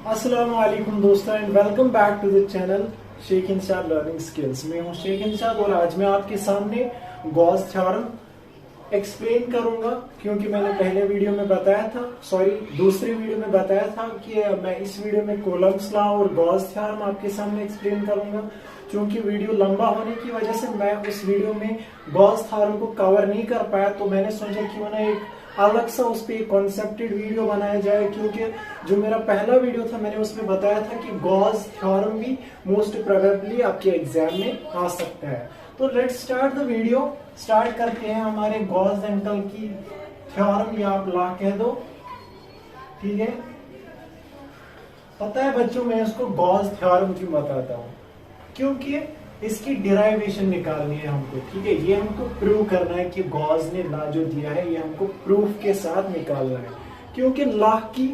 अस्सलाम वालेकुम दोस्तों and welcome back to the channel Sheikh Inshad learning skills. मैं हूं शेख इंशाद और आज मैं आपके सामने गॉस थ्योरम एक्सप्लेन करूंगा, क्योंकि मैंने पहले वीडियो में बताया था, दूसरी वीडियो में बताया था कि मैं इस वीडियो में कूलम्ब्स लॉ और गॉस थ्योरम आपके सामने एक्सप्लेन करूंगा। क्योंकि वीडियो लंबा होने की वजह से मैं उस वीडियो में गॉस थ्योरम को कवर नहीं कर पाया, तो मैंने सोचा क्यों ना एक अलग सा उस पर कॉन्सेप्टेड वीडियो बनाया जाए। क्योंकि जो मेरा पहला वीडियो था मैंने उसमें बताया था कि गॉस थ्योरम भी मोस्ट प्रोबेबली आपके एग्जाम में आ सकता है। तो let's start the video. Start करते हैं हमारे गॉस एंगल की थ्योरम, या आप लॉ कह दो, ठीक है। पता है बच्चों, मैं इसको गॉस थ्योरम क्यों बताता हूँ, क्योंकि इसकी डिराइवेशन निकालनी है हमको, ठीक है। ये हमको प्रूव करना है कि गॉस ने लॉ जो दिया है ये हमको प्रूफ के साथ निकालना है। क्योंकि लॉ की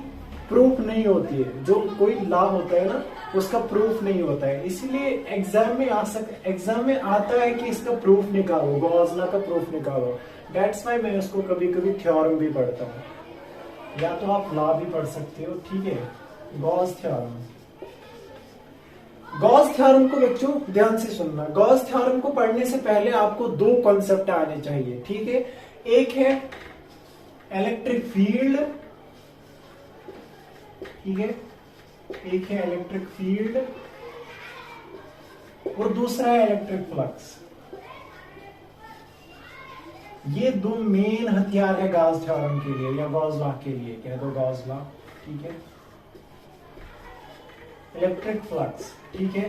प्रूफ नहीं होती है, जो कोई लॉ होता है ना उसका प्रूफ नहीं होता है, इसीलिए एग्जाम में आता है कि इसका प्रूफ निकालो, गॉस लॉ का प्रूफ निकालो। दैट्स वाई मैं इसको कभी कभी थ्योरम भी पढ़ता हूँ, या तो आप लॉ भी पढ़ सकते हो, ठीक है। गॉस थ्योरम, गॉस थ्योरम को बच्चों ध्यान से सुनना। गॉस थ्योरम को पढ़ने से पहले आपको दो कॉन्सेप्ट आने चाहिए, ठीक है। एक है इलेक्ट्रिक फील्ड, ठीक है, एक है इलेक्ट्रिक फील्ड और दूसरा है इलेक्ट्रिक फ्लक्स। ये दो मेन हथियार है गॉस थ्योरम के लिए या गॉस लॉ के लिए, कह दो गॉस लॉ, ठीक है। इलेक्ट्रिक फ्लक्स, ठीक है।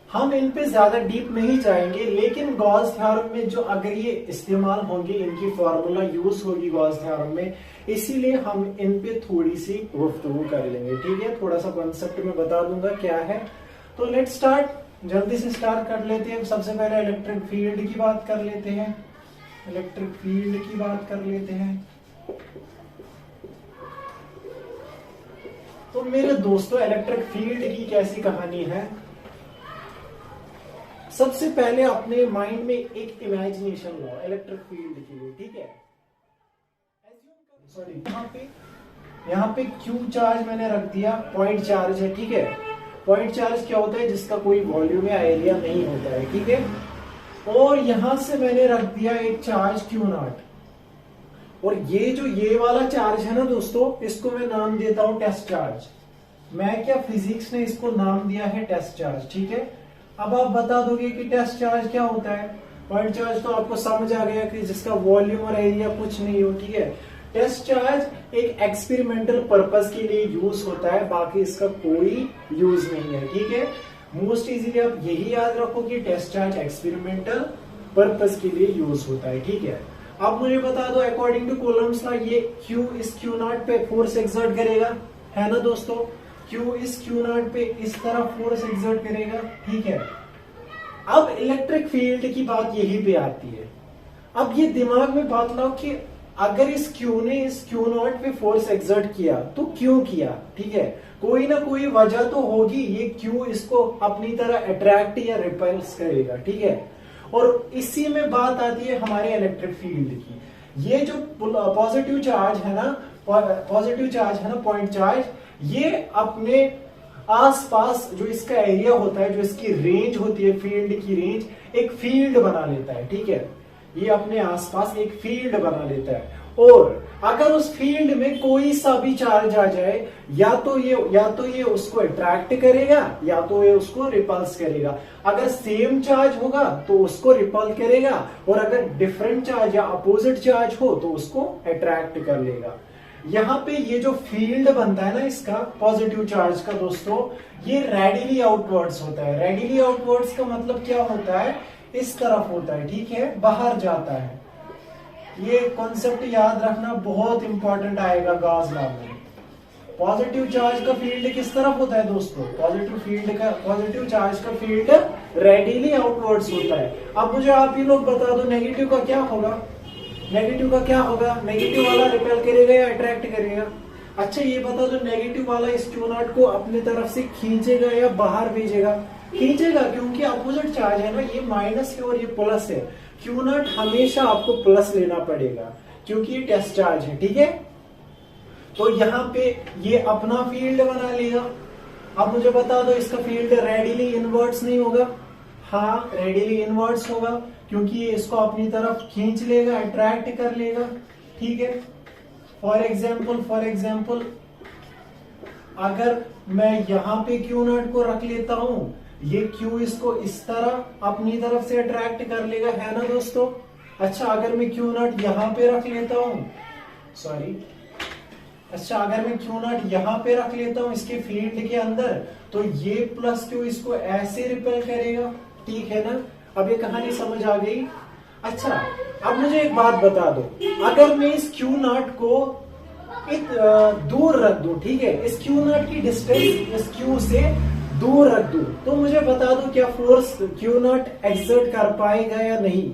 हम इन पे ज्यादा डीप नहीं जाएंगे, लेकिन गॉस थ्योरम में जो अगर ये इस्तेमाल होंगे, इनकी फॉर्मूला यूज होगी गॉस थ्योरम में, इसीलिए हम इन पे थोड़ी सी गुफ्तगू कर लेंगे, ठीक है। थोड़ा सा कॉन्सेप्ट में बता दूंगा क्या है। तो लेट्स स्टार्ट, जल्दी से स्टार्ट कर लेते हैं। सबसे पहले इलेक्ट्रिक फील्ड की बात कर लेते हैं, इलेक्ट्रिक फील्ड की बात कर लेते हैं। तो मेरे दोस्तों, इलेक्ट्रिक फील्ड की कैसी कहानी है। सबसे पहले अपने माइंड में एक इमेजिनेशन लो इलेक्ट्रिक फील्ड के लिए, ठीक है। सॉरी, यहाँ पे क्यू चार्ज मैंने रख दिया, पॉइंट चार्ज है, ठीक है। पॉइंट चार्ज क्या होता है, जिसका कोई वॉल्यूम या एरिया नहीं होता है, ठीक है। और यहां से मैंने रख दिया एक चार्ज क्यू नॉट, और ये वाला चार्ज है ना दोस्तों, इसको मैं नाम देता हूं टेस्ट चार्ज। मैं क्या, फिजिक्स ने इसको नाम दिया है टेस्ट चार्ज, ठीक है। अब आप बता दोगे कि टेस्ट चार्ज क्या होता है। पॉइंट चार्ज तो आपको समझ आ गया कि जिसका वॉल्यूम और एरिया कुछ नहीं हो, ठीक है। टेस्ट चार्ज एक एक्सपेरिमेंटल पर्पस के लिए यूज होता है, बाकी इसका कोई यूज नहीं है, ठीक है। मोस्ट इजीली आप यही याद रखो कि टेस्ट चार्ज एक्सपेरिमेंटल पर्पस के लिए यूज होता है, ठीक है। अब मुझे बता दो, अकॉर्डिंग टू कूलम्ब्स लॉ, ये Q इस Q नॉट पे फोर्स एक्सर्ट करेगा, है ना दोस्तों। Q इस Q नॉट पे इस तरह फोर्स एक्सर्ट करेगा, ठीक है। अब इलेक्ट्रिक फील्ड की बात यही पे आती है। अब ये दिमाग में बात लाओ कि अगर इस Q ने इस Q नॉट पे फोर्स एक्सर्ट किया तो क्यों किया, ठीक है। कोई ना कोई वजह तो होगी, ये Q इसको अपनी तरह अट्रैक्ट या रिपल्स करेगा, ठीक है। और इसी में बात आती है हमारे इलेक्ट्रिक फील्ड की। ये जो पॉजिटिव चार्ज है ना, पॉइंट चार्ज, ये अपने आसपास जो इसका एरिया होता है, जो इसकी रेंज होती है, फील्ड की रेंज, एक फील्ड बना लेता है, ठीक है। ये अपने आसपास एक फील्ड बना लेता है, और अगर उस फील्ड में कोई सा भी चार्ज आ जाए, या तो ये उसको अट्रैक्ट करेगा या तो ये उसको रिपल्स करेगा। अगर सेम चार्ज होगा तो उसको रिपल करेगा, और अगर डिफरेंट चार्ज या अपोजिट चार्ज हो तो उसको अट्रैक्ट कर लेगा। यहाँ पे ये जो फील्ड बनता है ना इसका, पॉजिटिव चार्ज का दोस्तों, ये रेडिली आउटवर्ड्स होता है। रेडिली आउटवर्ड्स का मतलब क्या होता है, इस तरफ होता है, ठीक है, बाहर जाता है। ये कॉन्सेप्ट याद रखना, बहुत इंपॉर्टेंट आएगा गॉस लॉ में। पॉजिटिव चार्ज का फील्ड किस तरफ होता है दोस्तों, पॉजिटिव चार्ज का फील्ड रेडिली आउटवर्ड्स होता है। अब मुझे आप ही लोग बता दो, नेगेटिव का क्या होगा, नेगेटिव वाला रिपेल करेगा या अट्रैक्ट करेगा। अच्छा ये बता दो, नेगेटिव वाला इस क्यू नॉट को अपनी तरफ से खींचेगा या बाहर भेजेगा। खींचेगा, क्योंकि अपोजिट चार्ज है ना, ये माइनस है और ये प्लस है। क्यू नॉट हमेशा आपको प्लस लेना पड़ेगा, क्योंकि ये टेस्ट चार्ज है, ठीक है। तो यहाँ पे ये अपना फील्ड बना लेगा। अब मुझे बता दो इसका फील्ड रेडिली इनवर्ट्स नहीं होगा? हाँ, रेडिली इनवर्ट्स होगा, क्योंकि ये इसको अपनी तरफ खींच लेगा, अट्रैक्ट कर लेगा। ठीक है, फॉर एग्जाम्पल अगर मैं यहाँ पे Q नॉट को रख लेता हूं, ये Q इसको इस तरह अपनी तरफ से अट्रैक्ट कर लेगा, है ना दोस्तों? अच्छा, अगर मैं Q नॉट यहाँ पे रख लेता हूं, अगर मैं Q नॉट यहाँ पे रख लेता हूं इसके फील्ड के अंदर, तो ये प्लस Q इसको ऐसे रिपेल करेगा। ठीक है ना? अब ये कहानी समझ आ गई? अच्छा, अब मुझे एक बात बता दो, अगर मैं इस Q नॉट को दूर रख दूं, ठीक है, इस Q नॉट की डिस्टेंस इस Q से दूर रख दूं, तो मुझे बता दो क्या फोर्स Q नॉट एक्सर्ट कर पाएगा या नहीं?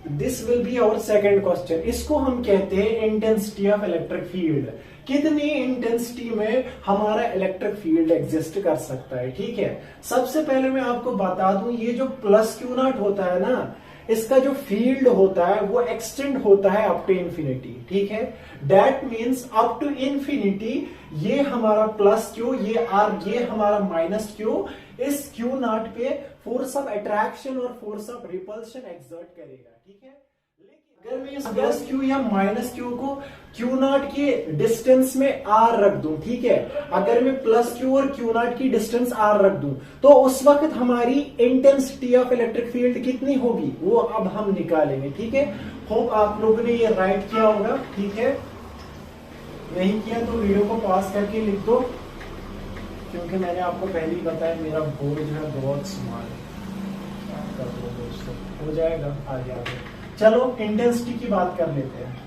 This will be our second question. इसको हम कहते हैं इंटेंसिटी ऑफ इलेक्ट्रिक फील्ड। कितनी इंटेंसिटी में हमारा इलेक्ट्रिक फील्ड एग्जिस्ट कर सकता है? ठीक है, सबसे पहले मैं आपको बता दूं, ये जो प्लस Q नॉट होता है ना, इसका जो फील्ड होता है वो एक्सटेंड होता है अप टू इंफिनिटी। ठीक है, that means up to infinity ये हमारा प्लस Q, ये हमारा माइनस Q, इस Q नॉट पे फोर्स ऑफ अट्रैक्शन और फोर्स ऑफ रिपल्शन एक्सर्ट करेगा। ठीक है, लेकिन अगर मैं इस प्लस Q या माइनस Q को Q नॉट के डिस्टेंस में R रख दूं, ठीक है, अगर मैं प्लस Q और Q नॉट की डिस्टेंस R रख दूं, तो उस वक्त हमारी इंटेंसिटी ऑफ इलेक्ट्रिक फील्ड कितनी होगी वो अब हम निकालेंगे। ठीक है, होप आप लोगों ने ये राइट किया होगा। ठीक है, नहीं किया तो वीडियो को पॉज करके लिख दो, क्योंकि मैंने आपको पहले ही बताया मेरा बोर्ड जो है बहुत स्मॉल कर दो दोस्तों, हो जाएगा आगे। चलो इंटेंसिटी की बात कर लेते हैं।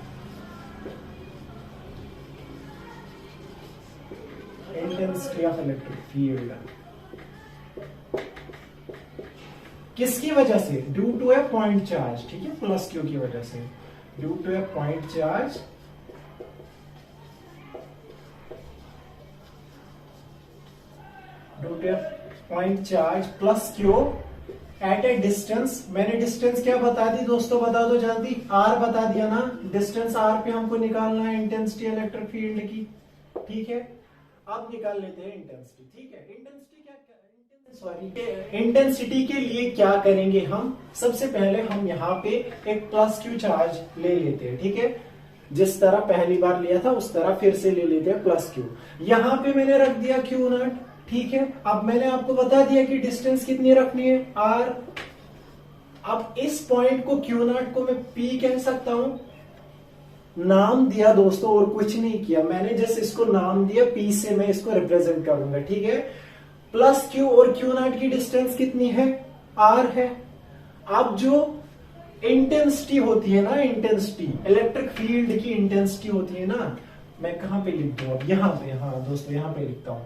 इंटेंसिटी ऑफ इलेक्ट्रिक फील्ड किसकी वजह से? Due to a point charge. ठीक है, प्लस Q की वजह से, due to a point charge plus Q at a distance. मैंने डिस्टेंस क्या बता दी दोस्तों, बता दो जल्दी? R बता दिया ना। डिस्टेंस R पे हमको निकालना है इंटेंसिटी इलेक्ट्रिक फील्ड की। ठीक है, अब निकाल लेते हैं इंटेंसिटी। ठीक है, इंटेंसिटी के लिए क्या करेंगे हम? सबसे पहले हम यहाँ पे एक प्लस Q चार्ज ले लेते हैं। ठीक है, जिस तरह पहली बार लिया था उस तरह फिर से ले लेते हैं प्लस Q। यहाँ पे मैंने रख दिया Q नॉट। ठीक है, अब मैंने आपको बता दिया कि डिस्टेंस कितनी रखनी है, R। अब इस पॉइंट को Q नॉट को मैं P कह सकता हूं, नाम दिया दोस्तों और कुछ नहीं किया मैंने, जस्ट इसको नाम दिया, P से मैं इसको रिप्रेजेंट करूंगा। ठीक है, प्लस Q और Q नॉट की डिस्टेंस कितनी है? R है। अब जो इंटेंसिटी होती है ना, इंटेंसिटी इलेक्ट्रिक फील्ड की इंटेंसिटी होती है ना, मैं कहां पे लिख दूं अब? यहां पे, हाँ दोस्तों यहां पे लिखता हूं।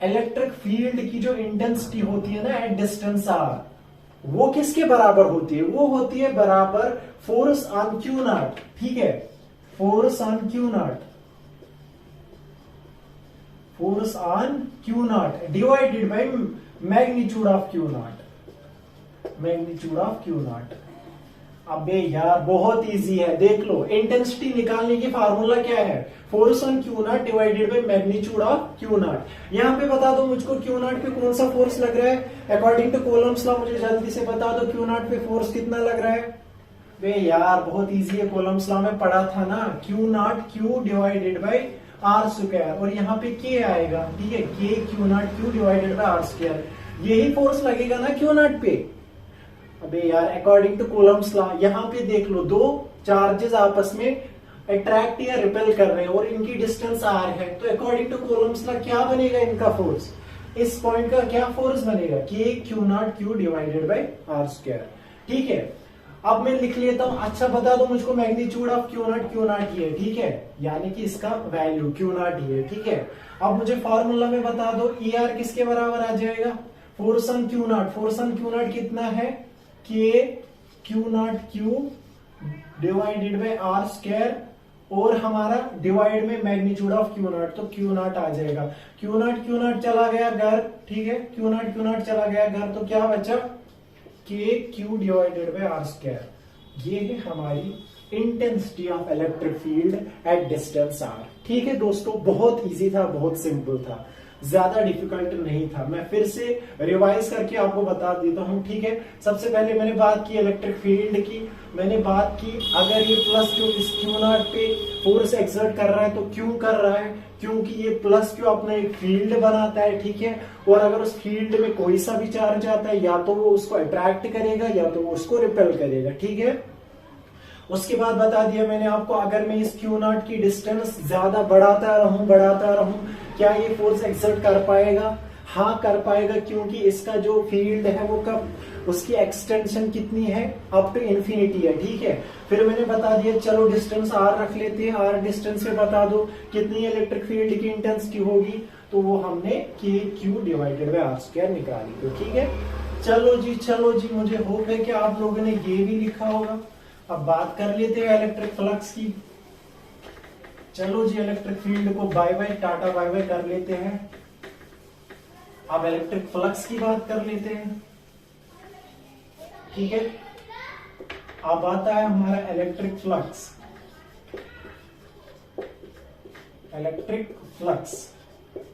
इलेक्ट्रिक फील्ड की जो इंटेंसिटी होती है ना एट डिस्टेंस R, वो किसके बराबर होती है? वो होती है बराबर फोर्स ऑन Q नॉट। ठीक है, force on Q not divided by magnitude of Q not. अबे यार बहुत इजी है, देख लो, इंटेंसिटी निकालने की फार्मूला क्या है? Force on Q not divided by magnitude of Q not. यहाँ पे बता दो मुझको Q नॉट पे कौन सा फोर्स लग रहा है अकॉर्डिंग टू कूलम्ब्स लॉ? मुझे जल्दी से बता दो Q नॉट पे फोर्स कितना लग रहा है? बे यार बहुत इजी है, कूलम्ब्स लॉ में पढ़ा था ना, Q not Q divided by R square, और यहाँ पे K आएगा। ठीक है, K Q not Q divided by R square, यही फोर्स लगेगा ना Q नॉट पे। अबे यार अकॉर्डिंग टू कूलम्ब्स लॉ यहाँ पे देख लो, दो चार्जेस आपस में अट्रैक्ट या रिपेल कर रहे हैं और इनकी डिस्टेंस R है, तो अकॉर्डिंग टू कूलम्ब्स लॉ क्या बनेगा इनका फोर्स? इस पॉइंट का क्या फोर्स बनेगा? K Q not Q divided by R square. ठीक है, अब मैं लिख लेता हूं। अच्छा बता दो मुझको मैग्नीट्यूड ऑफ Q नॉट ये है। ठीक है, यानी कि इसका वैल्यू Q नॉट ये है। ठीक है, अब मुझे फॉर्मूला में बता दो ER किसके बराबर आ जाएगा? फोर्स ऑन Q नॉट कितना है? K Q not Q divided by R square, और हमारा डिवाइड में मैग्नीट्यूड ऑफ Q नॉट, तो Q नॉट आ जाएगा। Q नॉट चला गया घर। ठीक है, Q नॉट चला गया घर, तो क्या बचा? K Q divided by R square. ये है हमारी intensity of electric field at distance r. ठीक है दोस्तों, बहुत इजी था, बहुत सिंपल था, ज्यादा डिफिकल्ट नहीं था। मैं फिर से रिवाइज करके आपको बता देता हूं। ठीक है, सबसे पहले मैंने बात की इलेक्ट्रिक फील्ड की। मैंने बात की अगर ये प्लस क्यू इस क्यू नॉट पे फोर्स एक्सर्ट कर रहा है तो क्यों कर रहा है, क्योंकि ये प्लस क्यू अपना एक फील्ड बनाता है। ठीक है, और अगर उस फील्ड में कोई सा भी चार्ज आता है या तो वो उसको अट्रैक्ट करेगा या तो वो उसको रिपेल करेगा। ठीक है, उसके बाद बता दिया मैंने आपको अगर मैं इस क्यू नॉट की डिस्टेंस ज्यादा बढ़ाता रहूं क्या ये फोर्स एक्सर्ट कर पाएगा? हाँ कर पाएगा, क्योंकि इसका जो फील्ड है वो कब उसकी एक्सटेंशन कितनी है, अप टू इन्फिनिटी है। ठीक है, फिर मैंने बता दिया चलो डिस्टेंस आर रख लेते हैं, आर डिस्टेंस पे बता दो कितनी इलेक्ट्रिक फील्ड की इंटेंसिटी होगी, तो वो हमने k q divided by r square निकाली। तो ठीक है, चलो जी, मुझे होप है कि आप लोगों ने ये भी लिखा होगा। अब बात कर लेते हैं इलेक्ट्रिक फ्लक्स की। चलो जी, इलेक्ट्रिक फील्ड को bye bye tata bye bye कर लेते हैं। अब इलेक्ट्रिक फ्लक्स की बात कर लेते हैं। ठीक है, अब आता है हमारा इलेक्ट्रिक फ्लक्स। इलेक्ट्रिक फ्लक्स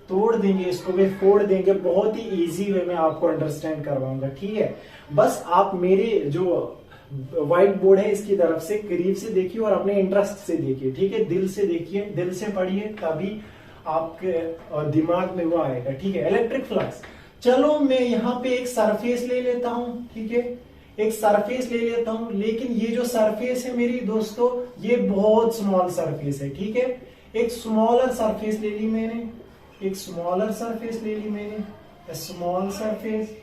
तोड़ देंगे इसको, भी फोड़ देंगे, बहुत ही इजी वे में आपको अंडरस्टैंड करवाऊंगा। ठीक है, बस आप मेरे जो व्हाइट बोर्ड है इसकी तरफ से करीब से देखिए और अपने इंटरेस्ट से देखिए। ठीक है, दिल से देखिए, दिल से पढ़िए, तभी आपके दिमाग में वो आएगा। ठीक है, इलेक्ट्रिक फ्लक्स। चलो मैं यहाँ पे एक सरफेस ले लेता हूं। ठीक है, एक सरफेस ले लेता हूं, लेकिन ये जो सरफेस है मेरी दोस्तों ये बहुत स्मॉल सरफेस है। ठीक है, एक स्मॉलर सरफेस ले ली मैंने, एक स्मॉलर सरफेस ले ली मैंने, small surface.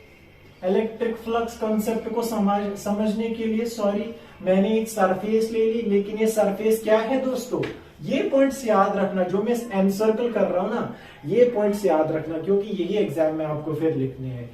Electric flux concept को समझने के लिए मैंने एक सरफेस ले ली, लेकिन ये सरफेस क्या है दोस्तों, ये पॉइंट्स याद रखना जो मैं एनसर्कल कर रहा हूं ना, ये पॉइंट्स याद रखना क्योंकि यही एग्जाम में आपको फिर लिखने हैं।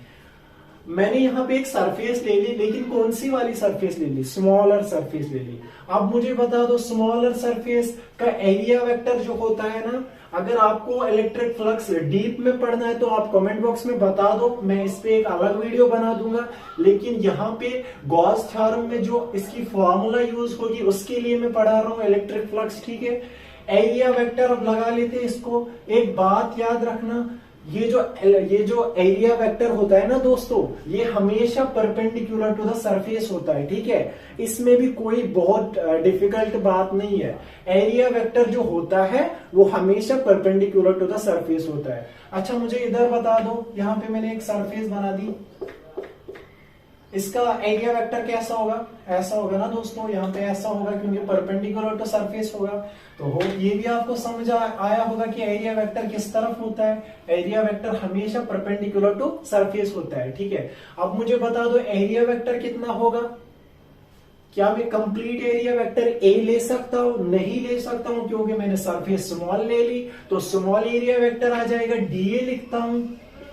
मैंने यहाँ पे एक सरफेस ले ली, लेकिन कौन सी वाली सरफेस ले ली, स्मॉलर सरफेस ले ली। अब मुझे बता दो स्मॉलर सरफेस का एरिया वेक्टर जो होता है ना, अगर आपको इलेक्ट्रिक फ्लक्स डीप में पढ़ना है तो आप कमेंट बॉक्स में बता दो, मैं इस पे एक अलग वीडियो बना दूंगा। लेकिन यहाँ पे गॉस थ्योरम में जो इसकी फॉर्मूला यूज होगी उसके लिए मैं पढ़ा रहा हूँ इलेक्ट्रिक फ्लक्स। ठीक है, एरिया वेक्टर अब लगा लेते हैं इसको। एक बात याद रखना, ये जो एरिया वेक्टर होता है ना दोस्तों, ये हमेशा परपेंडिकुलर टू द सरफेस होता है। ठीक है, इसमें भी कोई बहुत डिफिकल्ट बात नहीं है। एरिया वेक्टर जो होता है वो हमेशा परपेंडिकुलर टू द सरफेस होता है। अच्छा मुझे इधर बता दो, यहाँ पे मैंने एक सरफेस बना दी, इसका एरिया वेक्टर कैसा होगा, ऐसा होगा ना दोस्तों, यहाँ पे ऐसा होगा क्योंकि परपेंडिकुलर टू सरफेस होगा। तो ये भी आपको समझ आया होगा कि एरिया वेक्टर किस तरफ होता है, एरिया वेक्टर हमेशा परपेंडिकुलर टू सरफेस होता है। ठीक है, अब मुझे बता दो एरिया वेक्टर कितना होगा। क्या मैं कंप्लीट एरिया वेक्टर ए ले सकता हूं? नहीं ले सकता हूं, क्योंकि मैंने सरफेस स्मॉल ले ली, तो स्मॉल एरिया वेक्टर आ जाएगा, डीए लिखता हूं।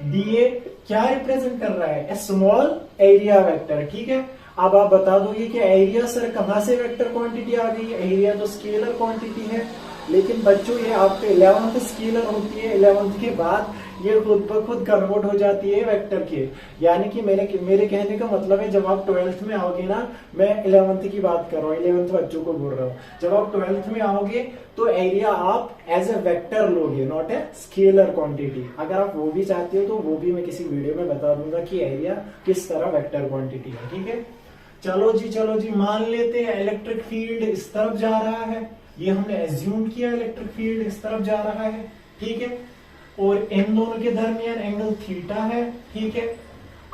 डीए क्या रिप्रेजेंट कर रहा है, स्मॉल एरिया वेक्टर। ठीक है, अब आप बता दो ये कि एरिया सर कहां से वेक्टर क्वांटिटी आ गई, एरिया तो स्केलर क्वांटिटी है। लेकिन बच्चों ये आपके 11th स्केलर होती है, 11th के बाद ये खुद ब खुद कन्वर्ट हो जाती है वेक्टर के। यानी कि मेरे कहने का मतलब है जब आप 12th में आओगे ना, मैं 11th की बात कर रहा हूँ, 11th बच्चों को बोल रहा हूँ, जब आप 12th में आओगे तो एरिया आप एज ए वेक्टर लोगे, नॉट ए स्केलर क्वांटिटी। अगर आप वो भी चाहते हो तो वो भी मैं किसी वीडियो में बता दूंगा कि एरिया किस तरह वेक्टर क्वांटिटी है। ठीक है, चलो जी मान लेते हैं इलेक्ट्रिक फील्ड इस तरफ जा रहा है, ये हमने एज्यूम किया इलेक्ट्रिक फील्ड इस तरफ जा रहा है। ठीक है, और इन दोनों के दरमियान एंगल थीटा है। ठीक है,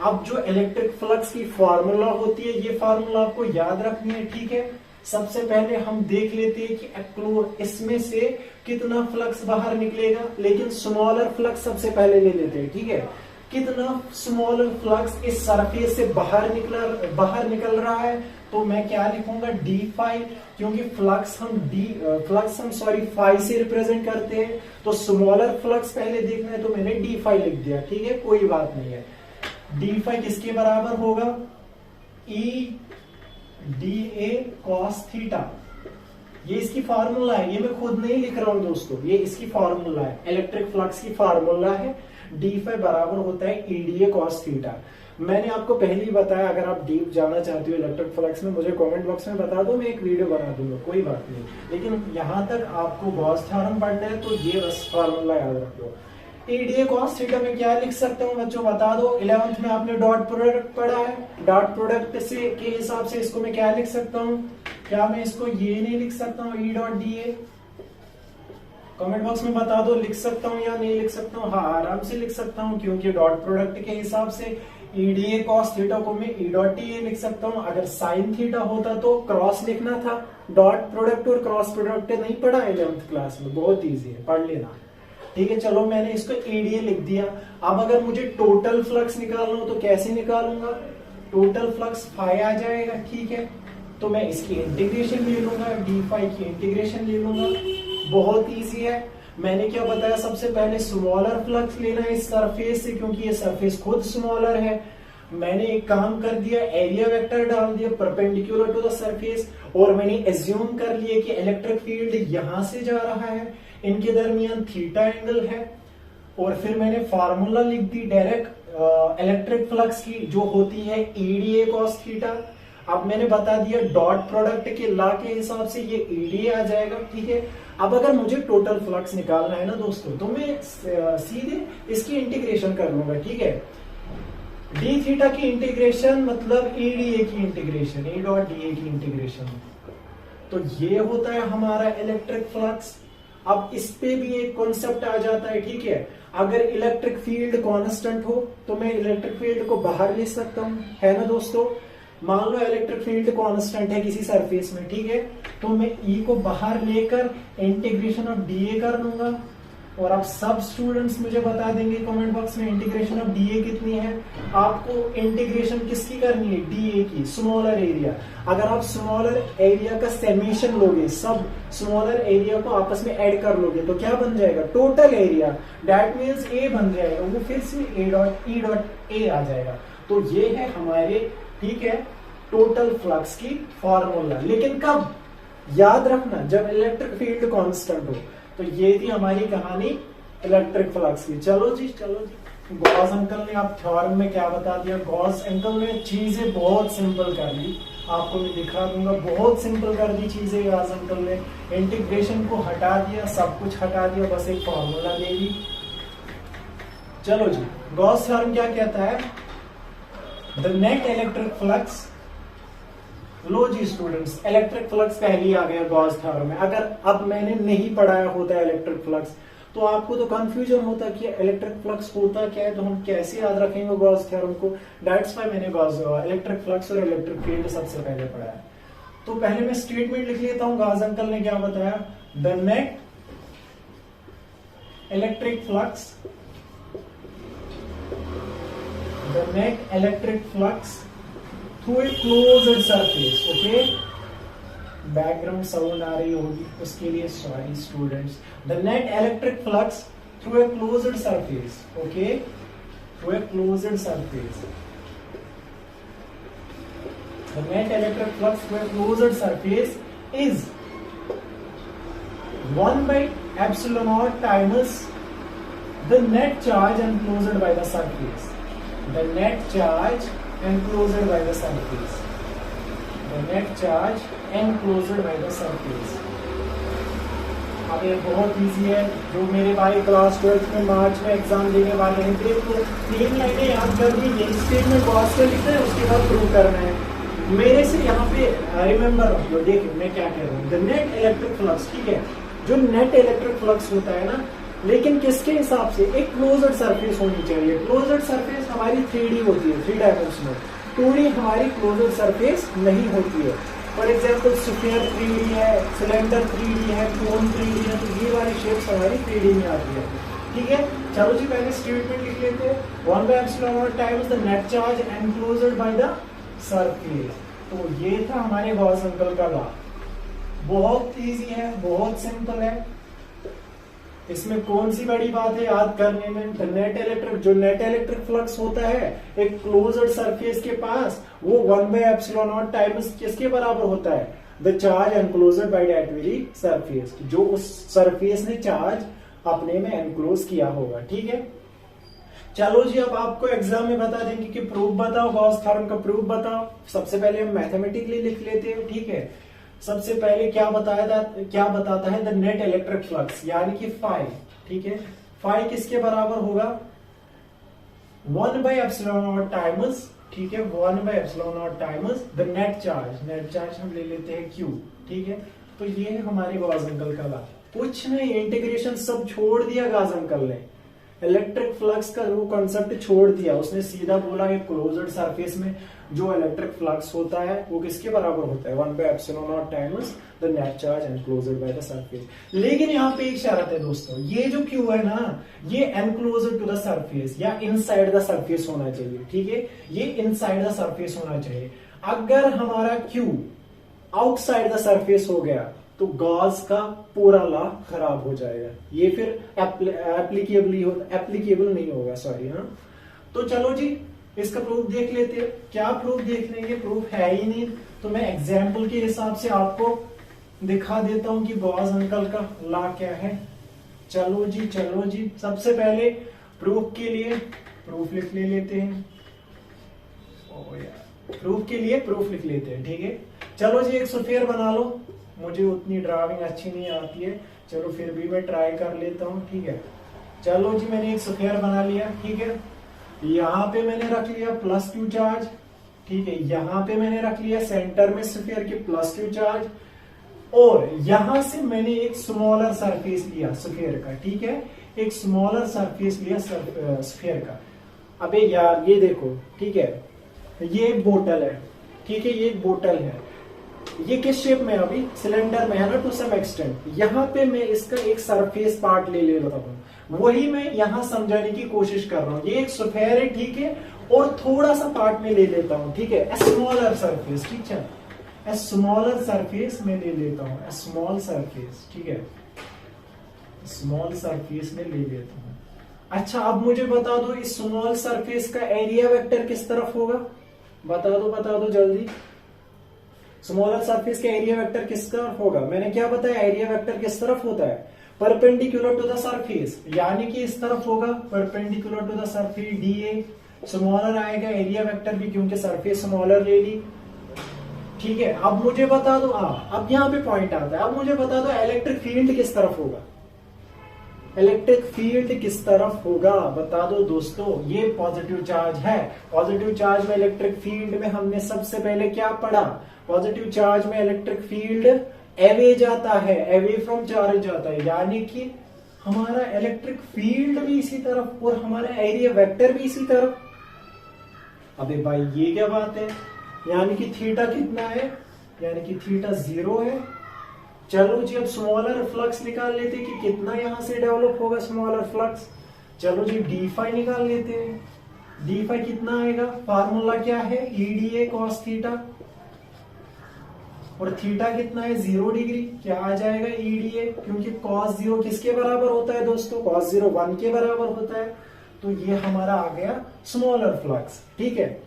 अब जो इलेक्ट्रिक फ्लक्स की फॉर्मूला होती है ये फॉर्मूला आपको याद रखनी है। ठीक है, सबसे पहले हम देख लेते हैं कि इसमें से कितना फ्लक्स बाहर निकलेगा, लेकिन स्मॉलर फ्लक्स सबसे पहले ले लेते हैं। ठीक है, कितना स्मॉलर फ्लक्स इस सरफेस से बाहर निकल रहा है, तो मैं क्या लिखूंगा, डी फाई, क्योंकि फ्लक्स हम फाई से रिप्रेजेंट करते हैं, तो स्मॉलर फ्लक्स पहले देखना है तो मैंने डी फाई लिख दिया। ठीक है, कोई बात नहीं है। डी फाई किसके बराबर होगा, E D A cos theta. ये इसकी फार्मूला है, ये मैं खुद नहीं लिख रहा हूं दोस्तों, ये इसकी फार्मूला है, इलेक्ट्रिक फ्लक्स की फार्मूला है। डी फाई बराबर होता है ईडीए कॉस थीटा। मैंने आपको पहले ही बताया, अगर आप डीप जाना चाहते हो इलेक्ट्रिक फ्लक्स में मुझे कमेंट बॉक्स में बता दो, मैं एक वीडियो बना दूंगा, कोई बात नहीं। लेकिन यहाँ तक आपको गॉस थ्योरम पढ़ना है तो ये बस फार्मूला याद रख लो। ईडीए कॉस थीटा में क्या लिख सकता हूँ बच्चों बता दो। 11th में आपने डॉट प्रोडक्ट पढ़ा है, डॉट प्रोडक्ट से के हिसाब से इसको मैं क्या लिख सकता हूँ, क्या मैं इसको ये नहीं लिख सकता हूँ E dot D A? Comment box में बता दो लिख सकता हूँ या नहीं लिख सकता हूँ। हाँ आराम से लिख सकता हूँ, क्योंकि डॉट प्रोडक्ट के हिसाब से ईडीए कॉस थीटा को मैं ई डॉट डी ए लिख सकता हूँ। अगर साइन थीटा होता तो क्रॉस लिखना था। डॉट प्रोडक्ट और क्रॉस प्रोडक्ट नहीं पढ़ा 11th क्लास में, बहुत ईजी है, पढ़ लेना। ठीक है चलो मैंने इसको ईडीए लिख दिया। अब अगर मुझे टोटल फ्लक्स निकालना हो तो कैसे निकालूंगा? टोटल फ्लक्स फाई आ जाएगा, ठीक है। तो मैं इसकी इंटीग्रेशन ले लूंगा, डी फाई की इंटीग्रेशन ले लूंगा, बहुत इजी है। मैंने क्या बताया, सबसे पहले स्मॉलर फ्लक्स लेना है इस सरफेस से, क्योंकि ये सरफेस खुद स्मॉलर है। मैंने एक काम कर दिया, एरिया वेक्टर डाल दिया परपेंडिकुलर टू द सरफेस, और मैंने एज्यूम कर लिया कि इलेक्ट्रिक फील्ड यहां से जा रहा है, इनके दरमियान थीटा एंगल है। और फिर मैंने फार्मूला लिख दी डायरेक्ट इलेक्ट्रिक फ्लक्स की, जो होती है ईडीए कॉस थीटा। अब मैंने बता दिया डॉट प्रोडक्ट के लॉ के हिसाब से ये ईडीए आ जाएगा, ठीक है। अब अगर मुझे टोटल फ्लक्स निकालना है ना दोस्तों, तो मैं सीधे इसकी इंटीग्रेशन कर लूंगा, ठीक है। डी थीटा की इंटीग्रेशन मतलब ईडीए की integration, E dot D A की इंटीग्रेशन। तो ये होता है हमारा इलेक्ट्रिक फ्लक्स। अब इस पे भी एक कॉन्सेप्ट आ जाता है, ठीक है। अगर इलेक्ट्रिक फील्ड कांस्टेंट हो तो मैं इलेक्ट्रिक फील्ड को बाहर ले सकता हूं, है ना दोस्तों। मान लो इलेक्ट्रिक फील्ड कांस्टेंट है किसी सरफेस में, ठीक है, तो मैं ई को बाहर लेकर इंटीग्रेशन ऑफ डीए कर लूंगा। और आप सब स्टूडेंट्स मुझे बता देंगे कमेंट बॉक्स में इंटीग्रेशन ऑफ डीए कितनी है। आपको इंटीग्रेशन किसकी करनी है? डीए की, स्मॉलर एरिया। अगर आप स्मॉलर एरिया का समेशन लोगे, सब स्मॉलर एरिया को आपस में ऐड कर लोगे, तो क्या बन जाएगा? टोटल एरिया, दैट मींस ए बन जाएगा, वो फिर से ई डॉट ए आ जाएगा। तो ये है हमारे, ठीक है, टोटल फ्लक्स की फॉर्मूला। लेकिन कब? याद रखना, जब इलेक्ट्रिक फील्ड कांस्टेंट हो। तो ये थी हमारी कहानी इलेक्ट्रिक फ्लक्स की। चलो जी गॉस अंकल ने आप थ्योरम में क्या बता दिया। गॉस अंकल ने चीजें बहुत सिंपल कर दी, आपको मैं दिखा दूंगा, बहुत सिंपल कर दी चीजें गॉस अंकल ने। इंटीग्रेशन को हटा दिया, सब कुछ हटा दिया, बस एक फॉर्मूला दे दी। चलो जी, गॉस थ्योरम क्या कहता है? The net electric flux. लो जी स्टूडेंट्स, इलेक्ट्रिक फ्लक्स पहले ही आ गया गॉस थ्योरम में। अगर अब मैंने नहीं पढ़ाया होता इलेक्ट्रिक फ्लक्स तो आपको तो कंफ्यूजन होता कि इलेक्ट्रिक फ्लक्स होता क्या है, तो हम कैसे याद रखेंगे गॉस थ्योरम को। दैट्स व्हाई मैंने इलेक्ट्रिक फ्लक्स और इलेक्ट्रिक फील्ड सबसे पहले पढ़ाया। तो पहले मैं स्टेटमेंट लिख लेता हूं, गॉस अंकल ने क्या बताया। The net electric flux, the net electric flux through a closed surface, okay? Background sound आ रही होगी उसके लिए sorry students. The net electric flux through a closed surface, okay, through a closed surface. The net electric flux through a closed surface is 1 by epsilon naught times the net charge enclosed by the surface. The net charge enclosed by the surface. The net charge enclosed by the surface. अब ये बहुत easy है, जो मेरे भाई class 12 में मार्च में exam देने वाले हैं, तो 3 लाइनें याद कर दी, ये स्टेटमेंट बॉक्स से लिखना है, उसके बाद प्रूव करना है। मेरे से यहाँ पे रिमेंबर रख लो, देखिए मैं क्या कह रहा हूँ। द नेट इलेक्ट्रिक फ्लक्स, ठीक है, जो नेट इलेक्ट्रिक फ्लक्स होता है ना, लेकिन किसके हिसाब से? एक क्लोज्ड सरफेस होनी चाहिए। क्लोज्ड सरफेस हमारी 3D होती है, 3 डायमेंशनल। 2D हमारी क्लोज्ड सरफेस नहीं होती है। फॉर एग्जांपल स्फीयर 3D है, सिलेंडर 3D है, कोन 3D है, तो ये वाली शेप्स हमारी 3D में आती है, ठीक है। चलो जी पहले स्टेटमेंट लिख लेते हैं। 1 by epsilon naught times the net charge enclosed by the surface। तो ये था हमारे गॉस अंकल का लॉ। बहुत इजी है, बहुत सिंपल है, इसमें कौन सी बड़ी बात है याद करने में। नेट इलेक्ट्रिक, जो नेट इलेक्ट्रिक फ्लक्स होता है एक क्लोज्ड सरफेस के पास, वो 1 by epsilon naught टाइम्स किसके बराबर होता है? The charge enclosed by that very surface, जो उस सरफेस ने चार्ज अपने में एनक्लोज किया होगा, ठीक है। चलो जी, अब आपको एग्जाम में बता देंगे कि प्रूफ बताओ, गॉस थ्योरम का प्रूफ बताओ। सबसे पहले हम मैथमेटिकली लिख लेते हैं, ठीक है। सबसे पहले क्या बताता है द नेट इलेक्ट्रिक फ्लक्स, यानी कि फाई, ठीक है। फाई किसके बराबर होगा, 1/ε0 टाइम्स, ठीक है, 1/ε0 times the net charge. Net charge हम ले लेते हैं Q, ठीक है। तो ये है हमारे गॉस अंकल का बात, कुछ नहीं, इंटीग्रेशन सब छोड़ दिया गॉस अंकल ने, इलेक्ट्रिक फ्लक्स का वो कॉन्सेप्ट छोड़ दिया। उसने सीधा बोला कि क्लोज्ड सरफेस में जो इलेक्ट्रिक फ्लक्स होता है वो किसके बराबर होता है, 1/ε0 times the net charge enclosed by the surface. लेकिन यहाँ पे एक शर्त है दोस्तों, ये जो Q है ना, ये एनक्लोज्ड टू द सरफेस या इनसाइड द सरफेस होना चाहिए, ठीक है। ये इनसाइड द सरफेस होना चाहिए। अगर हमारा Q आउटसाइड द सरफेस हो गया तो गॉस का पूरा लॉ खराब हो जाएगा, ये फिर एप्लीकेबल नहीं होगा, सॉरी। हाँ, तो चलो जी, इसका प्रूफ देख लेते हैं। क्या प्रूफ देख लेंगे, प्रूफ है ही नहीं, तो मैं एग्जाम्पल के हिसाब से आपको दिखा देता हूं कि गॉस अंकल का लॉ क्या है। चलो जी, सबसे पहले प्रूफ के लिए प्रूफ लिख लेते हैं। ओ यार, प्रूफ के लिए प्रूफ लिख लेते हैं, ठीक है। चलो जी, एक स्फीयर बना लो। मुझे उतनी ड्राइंग अच्छी नहीं आती है, चलो फिर भी मैं ट्राई कर लेता हूँ, ठीक है। चलो जी, मैंने एक स्फीयर बना लिया, ठीक है। यहाँ पे मैंने रख लिया +Q चार्ज, ठीक है। यहाँ पे मैंने रख लिया सेंटर में स्फीयर के +Q चार्ज, और यहां से मैंने एक स्मॉलर सरफेस लिया स्फीयर का, ठीक है। एक स्मॉलर सरफेस लिया स्फीयर का। अबे यार, ये देखो, ठीक है, ये एक बोतल है, ठीक है, ये एक बोतल है। ये किस शेप में है, अभी सिलेंडर में है ना, टू सम एक्सटेंट। यहाँ पे मैं इसका एक सरफेस पार्ट ले लेता हूँ, वही मैं यहाँ समझाने की कोशिश कर रहा हूँ। ये एक स्फीयर है, ठीक है, और थोड़ा सा पार्ट में ले लेता हूँ, ठीक है, ए स्मॉलर सरफेस, ठीक है, ए स्मॉलर सरफेस में ले लेता हूँ, ए स्मॉल सरफेस, ठीक है, स्मॉल सरफेस में ले लेता हूँ। अच्छा, अब मुझे बता दो इस स्मॉल सरफेस का एरिया वेक्टर किस तरफ होगा, बता दो जल्दी। स्मॉलर सरफेस का एरिया वेक्टर किस तरफ होगा, मैंने क्या बताया, एरिया वेक्टर किस तरफ होता है, परपेंडिकुलर टू द सरफेस, यानी कि इस तरफ होगा, perpendicular to the surface DA। Smaller आएगा एरिया वेक्टर भी, क्योंकि सरफेस स्मॉलर ले ली, ठीक है। अब मुझे बता दो, अब यहाँ पे पॉइंट आता है, अब मुझे बता दो इलेक्ट्रिक फील्ड किस तरफ होगा, इलेक्ट्रिक फील्ड किस तरफ होगा, बता दो दोस्तों। ये पॉजिटिव चार्ज है, पॉजिटिव चार्ज में इलेक्ट्रिक फील्ड में हमने सबसे पहले क्या पढ़ा, पॉजिटिव चार्ज में इलेक्ट्रिक फील्ड अवे जाता है, अवे फ्रॉम चार्ज जाता है, यानी कि हमारा इलेक्ट्रिक फील्ड भी इसी तरफ और हमारा एरिया वेक्टर भी इसी तरफ। अबे भाई, ये क्या बात है, यानी कि थीटा कितना है, यानी कि थीटा 0 है। चलो जी, अब स्मॉलर फ्लक्स निकाल लेते हैं कि कितना यहां से डेवलप होगा स्मॉलर फ्लक्स। चलो जी, d निकाल लेते हैं। d कितना आएगा, फार्मूला क्या है, EDA cos थीटा, और थीटा कितना है, 0 डिग्री। क्या आ जाएगा, EDA, क्योंकि cos 0 किसके बराबर होता है दोस्तों, cos 0 1 के बराबर होता है। तो ये हमारा आ गया स्मॉलर फ्लक्स, ठीक है।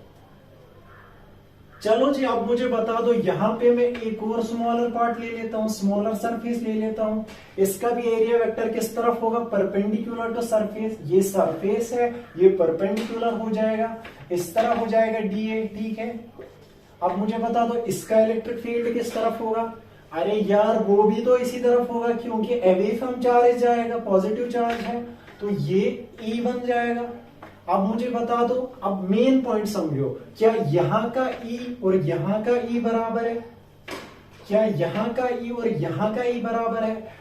चलो जी, अब मुझे बता दो, यहां पे मैं एक और स्मॉलर पार्ट ले लेता हूं, स्मॉलर सरफेस ले लेता हूं। इसका भी एरिया वेक्टर किस तरफ होगा, परपेंडिकुलर टू सरफेस। ये सरफेस है, ये परपेंडिकुलर हो जाएगा, इस तरह हो जाएगा DA, ठीक है। अब मुझे बता दो इसका इलेक्ट्रिक फील्ड किस तरफ होगा, अरे यार वो भी तो इसी तरफ होगा, क्योंकि अवे फ्रॉम चार्ज जाएगा, पॉजिटिव चार्ज है, तो ये E बन जाएगा। अब मुझे बता दो, अब मेन पॉइंट समझो, क्या यहाँ का E और यहाँ का E बराबर है, क्या यहाँ का E और यहाँ का E बराबर है।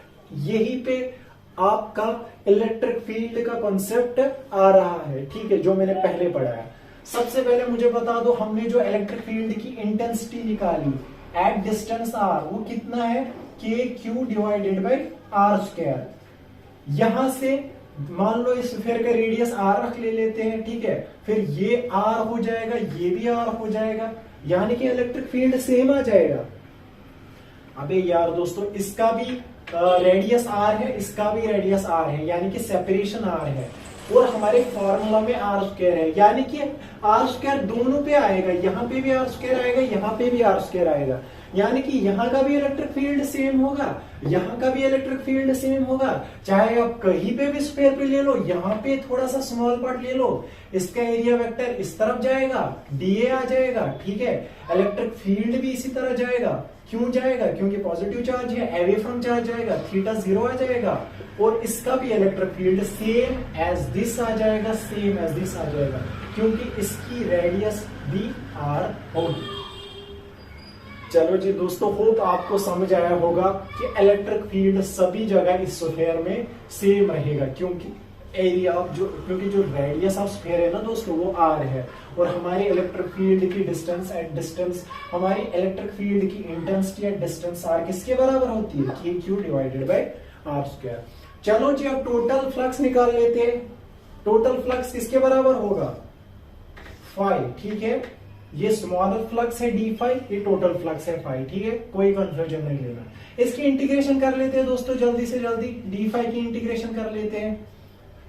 यही पे आपका इलेक्ट्रिक फील्ड का कॉन्सेप्ट आ रहा है, ठीक है, जो मैंने पहले पढ़ा है। सबसे पहले मुझे बता दो, हमने जो इलेक्ट्रिक फील्ड की इंटेंसिटी निकाली एट डिस्टेंस r, वो कितना है, KQ डिवाइडेड बाई r²। यहां से मान लो इस स्फीयर का रेडियस r रख लेते हैं, ठीक है, फिर ये r हो जाएगा, ये भी r हो जाएगा, यानी कि इलेक्ट्रिक फील्ड सेम आ जाएगा। अबे यार दोस्तों, इसका भी रेडियस r है, इसका भी रेडियस r है, यानी कि सेपरेशन r है, और हमारे फॉर्मूला में r² है, यानी कि r² दोनों पे आएगा, यहाँ पे भी r² आएगा, यहाँ पे भी r² आएगा, यानी कि यहाँ का भी इलेक्ट्रिक फील्ड सेम होगा, यहाँ का भी इलेक्ट्रिक फील्ड सेम होगा, चाहे आप कहीं पे भी स्फीयर पे ले लो, यहाँ पे थोड़ा सा स्मॉल पार्ट ले लो, इसका एरिया वेक्टर इस तरफ जाएगा, डीए आ जाएगा, ठीक है। इलेक्ट्रिक फील्ड भी इसी तरह जाएगा, क्यों जाएगा, क्योंकि पॉजिटिव चार्ज है, अवे फ्रॉम चार्ज जाएगा, थीटा 0 आ जाएगा, और इसका भी electric field same as this आ जाएगा, सेम एज दिस आ जाएगा, क्योंकि इसकी रेडियस भी आर होगी। चलो जी दोस्तों, होप आपको समझ आया होगा कि इलेक्ट्रिक फील्ड सभी जगह इस स्फीयर में सेम रहेगा, क्योंकि एरिया क्योंकि जो रेडियस ऑफ स्फीयर है ना दोस्तों वो आर है, और हमारी इलेक्ट्रिक फील्ड की डिस्टेंस एट डिस्टेंस, हमारी इलेक्ट्रिक फील्ड की इंटेंसिटी एट डिस्टेंस आर किसके बराबर होती है, k q divided by r square. चलो जी अब टोटल फ्लक्स निकाल लेते हैं। टोटल फ्लक्स किसके बराबर होगा, फाई, ठीक है। ये स्मॉलर फ्लक्स है डी फाई, ये टोटल फ्लक्स है फाई, ठीक है, कोई कंफ्यूजन नहीं लेना। इसकी इंटीग्रेशन कर लेते हैं दोस्तों जल्दी से जल्दी, डी फाई की इंटीग्रेशन कर लेते हैं।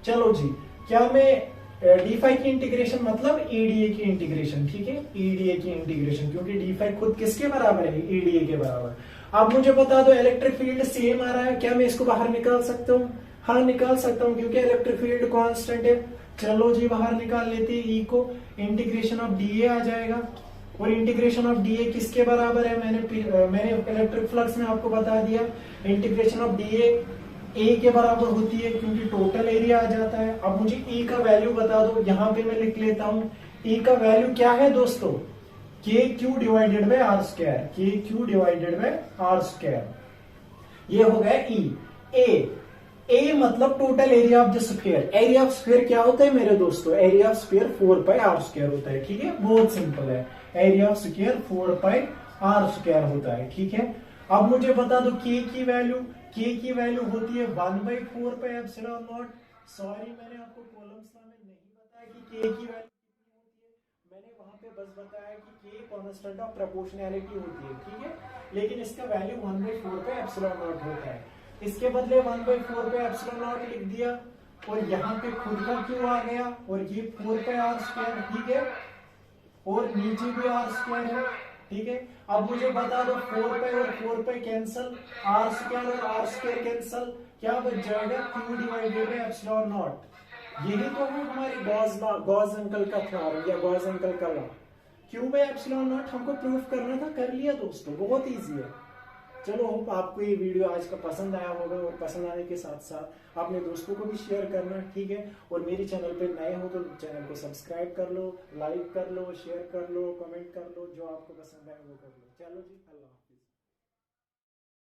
चलो जी, क्या मैं डी फाई की इंटीग्रेशन मतलब ईडीए की इंटीग्रेशन, ठीक है, ईडीए की इंटीग्रेशन, क्योंकि डी फाई खुद किसके बराबर है, ईडीए के बराबर। अब मुझे बता दो इलेक्ट्रिक फील्ड सेम आ रहा है, क्या मैं इसको बाहर निकाल सकता हूँ, हाँ निकाल सकता हूँ, क्योंकि इलेक्ट्रिक फील्ड कांस्टेंट है। चलो जी बाहर निकाल लेते हैं ई को, इंटीग्रेशन ऑफ डीए आ जाएगा, और इंटीग्रेशन ऑफ डीए किसके बराबर है, मैंने इलेक्ट्रिक फ्लक्स में आपको बता दिया, इंटीग्रेशन ऑफ डीए ए के बराबर होती है, क्योंकि टोटल एरिया आ जाता है। अब मुझे ई का वैल्यू बता दो, यहां पे मैं लिख लेता हूं, ई का वैल्यू क्या है दोस्तों, k q divided by r square, k q divided by r square, ये हो गया ई। ए मतलब total area of the sphere. Area of sphere क्या होता है मेरे दोस्तों, area of sphere 4 pi r square होता है, ठीक है, बहुत सिंपल है, area of sphere 4 pi r square होता है, ठीक है। अब मुझे बता दो के की वैल्यू, के की वैल्यू होती है 1/4 पाई एप्सिलॉन नॉट। सॉरी मैंने आपको कॉलम्स में नहीं बताया कि के की वैल्यू कितनी होती है, मैंने वहां पे बस बताया कि के कांस्टेंट ऑफ प्रोपोर्शनैलिटी होती है, ठीक है, लेकिन इसका वैल्यू 1/4 पाई एप्सिलॉन नॉट होता है। इसके बदले 1/4 पे एप्सिलॉन नॉट लिख दिया, और यहाँ पे खुद का क्यू आ गया, और ये 4 पे आर स्क्वायर, ठीक है, और नीचे भी आर स्क्वायर है, ठीक है। अब मुझे बता दो 4 पे और 4 पे कैंसल, आर स्क्वायर और आर स्क्वायर कैंसल, क्या बच जाएगा, Q divided by epsilon not. यही तो है हमारे गॉस अंकल का थ्योरम या गॉस अंकल का law, Q by epsilon not हमको प्रूफ करना था, कर लिया दोस्तों, बहुत इजी है। चलो होप आपको ये वीडियो आज का पसंद आया होगा, और पसंद आने के साथ साथ अपने दोस्तों को भी शेयर करना, ठीक है। और मेरे चैनल पे नए हो तो चैनल को सब्सक्राइब कर लो, लाइक कर लो, शेयर कर लो, कमेंट कर लो, जो आपको पसंद आए वो कर लो। चलो जी, अल्लाह।